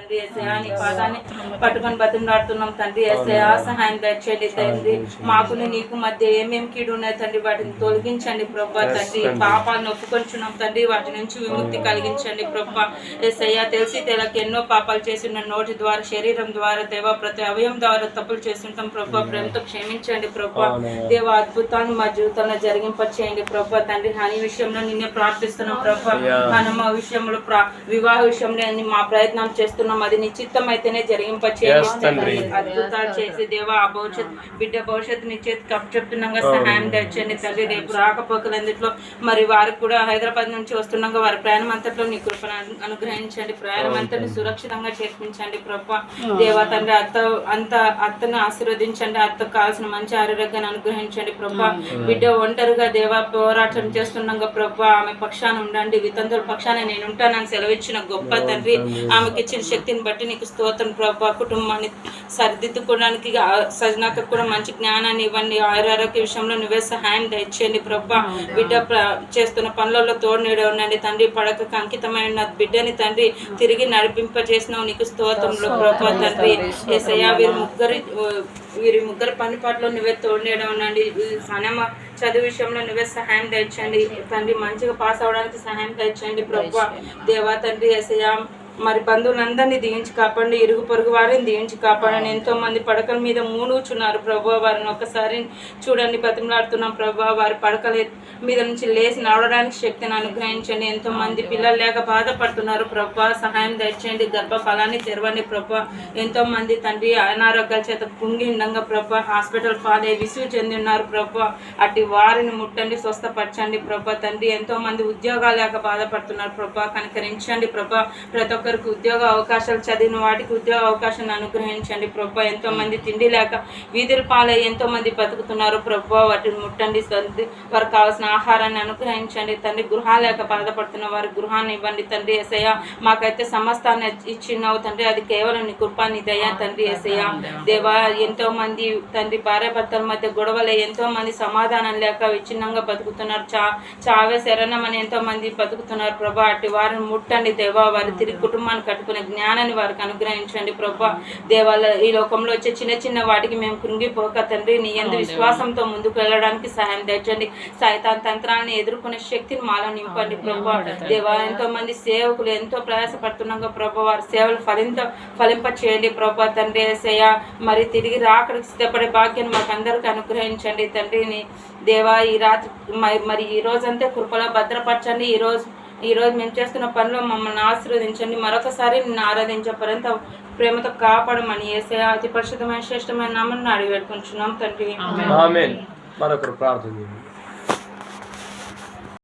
తండ్రి యేసయ్యా నీ పాదాన్ని పట్టుకొని బతిమలాడుతున్నాం తండ్రి యేసయ్యా సహాయం దయచేయండి తండ్రి మాకుని నీకు మధ్య ఏమేమి కీడు ఉన్నాయి తండ్రి వాటిని తొలగించండి ప్రభా తండ్రి పాపాలను ఒప్పుకొంచున్నాం తండ్రి వాటి నుంచి విముక్తి కలిగించండి ప్రభా యేసయ్యా తెలిసి తెలక ఎన్నో పాపాలు చేసిన నోటి ద్వారా శరీరం ద్వారా దేవా ప్రతి అవయం ద్వారా తప్పులు చేస్తుంటాం ప్రభా ప్రేమతో క్షమించండి ప్రభా దేవా అద్భుతాన్ని మా జీవితంలో జరిగింప చేయండి ప్రభా తండ్రి హాని విషయంలో నిన్నే ప్రార్థిస్తున్నాం ప్రభా హనుమ విషయంలో వివాహ విషయంలో మా ప్రయత్నం చేస్తున్నాం అది నీ చిత్తం అయితేనే జరిగింప చేయండి అద్భుతాలు చేసి దేవా ఆ బిడ్డ భవిష్యత్తు నీ చేతికి అప్పచెప్తున్నాగా సహాయం తెచ్చండి తండ్రి రేపు రాకపోకలందుట్లో మరి వారికి కూడా హైదరాబాద్ నుంచి వస్తున్నాగా వారి ప్రయాణం అంతట్లో నీ కృపను అనుగ్రహించండి ప్రయాణం అంతని సురక్షితంగా చేర్పించండి ప్రభా దేవా తండ్రి అత్తను ఆశీర్వదించండి అత్తకు కావాల్సిన మంచి ఆరోగ్యాన్ని అనుగ్రహించండి ప్రభా బిడ్డ ఒంటరిగా దేవా పోరాటం చేస్తున్నాగా ప్రభా ఆమె పక్షాన ఉండండి వితంతుల పక్షాన నేను ఉంటానని సెలవిచ్చిన గొప్ప తండ్రి ఆమెకి ఇచ్చిన శక్తిని బట్టి నీకు స్తోత్రం ప్రభా కుటుంబాన్ని సరిదిద్దుకోవడానికి సజనాకు కూడా మంచి జ్ఞానాన్ని ఇవ్వండి ఆరోగ్య విషయంలో నువ్వే సహాయం దయచేయండి ప్రభా బిడ్డ చేస్తున్న పనులలో తోడు నీడ ఉండండి తండ్రి పడకకు అంకితమైన బిడ్డని తండ్రి తిరిగి నడిపింపజేసినావు నీకు స్తోత్రంలో ప్రభా తండ్రి యేసయ్యా వీరి ముగ్గురు పనిపాట్లో నువ్వే తోడేయడం ఉండండి సనమ చదువు విషయంలో నువ్వే సహాయం తెచ్చండి తండ్రి మంచిగా పాస్ అవడానికి సహాయం తెచ్చండి ప్రభా దేవా తండ్రి యేసయ్యా మరి బంధువులందరినీ దీవించి కాపాడండి ఇరుగు పొరుగు వారిని దీవించి కాపాడండి ఎంతో మంది పడకల మీద మూనుచున్నారు ప్రభా వారిని ఒక్కసారి చూడండి బతిమలాడుతున్నాం ప్రభా వారి పడకల మీద నుంచి లేచి నడవడానికి శక్తిని అనుగ్రహించండి ఎంతో మంది పిల్లలు లేక బాధపడుతున్నారు ప్రభా సహాయం తెచ్చండి గర్భఫలాన్ని తెరవండి ప్రభా ఎంతో మంది తండ్రి అనారోగ్యాల చేత కుంగి ఉండగా ప్రభా హాస్పిటల్ పాలే విసుగు చెంది ఉన్నారు ప్రభా అటు వారిని ముట్టండి స్వస్థపరచండి ప్రభా తండ్రి ఎంతో మంది ఉద్యోగాలు లేక బాధపడుతున్నారు ప్రభా కనికరించండి ప్రభా ప్రతి ఒక్కరికి ఉద్యోగ అవకాశాలు చదివిన వాటికి ఉద్యోగ అవకాశాన్ని అనుగ్రహించండి ప్రభా ఎంతో మంది తిండి లేక వీధుల పాలై ఎంతో మంది బతుకుతున్నారు ప్రభా వాటిని ముట్టండి తండ్రి వారికి కావాల్సిన ఆహారాన్ని అనుగ్రహించండి తండ్రి గృహాలు లేక బాధపడుతున్న వారి గృహాన్ని ఇవ్వండి తండ్రి యేసయ్యా మాకైతే సమస్తాన్ని ఇచ్చినావు తండ్రి అది కేవలం నీ కృప నీ దయ తండ్రి యేసయ్యా దేవా ఎంతో మంది తండ్రి భార్య భర్తల మధ్య గొడవలే ఎంతో మంది సమాధానం లేక విచ్ఛిన్నంగా బతుకుతున్నారు చావే శరణమని ఎంతో మంది బతుకుతున్నారు ప్రభా అటు వారిని ముట్టండి దేవా వారి తిరిగి కుటుంబాన్ని కట్టుకునే జ్ఞానాన్ని వారికి అనుగ్రహించండి ప్రభా దేవాల ఈ లోకంలో వచ్చే చిన్న చిన్న వాటికి మేము కృంగిపోక తండ్రి నీ యందు విశ్వాసంతో ముందుకు వెళ్ళడానికి సహాయం తెచ్చండి సైతాన్ తంత్రాన్ని ఎదుర్కొనే శక్తిని మాలో నింపండి ప్రభా దేవా ఎంతో మంది సేవకులు ఎంతో ప్రయాసపడుతున్నాగా ప్రభా వారి సేవలు ఫలింప చేయండి ప్రభా తండ్రి యేసయ్యా మరి తిరిగి రాకడికి సిద్ధపడే భాగ్యాన్ని మాకు అందరికీ అనుగ్రహించండి తండ్రిని దేవా ఈ రాత్రి మరి ఈ రోజంతా కృపలో భద్రపరచండి ఈ రోజు మేము చేస్తున్న పనిలో మమ్మల్ని ఆశీర్వదించండి మరొకసారి నిన్ను ఆరాధించే పర్యంత ప్రేమతో కాపాడమని యేసయ్యా అతి పరిశుద్ధమైన శ్రేష్టమైన నామమున అడిగి వేడుకుంటున్నాం తండ్రి ఆమేన్. మరొకరు ప్రార్థన చేయండి.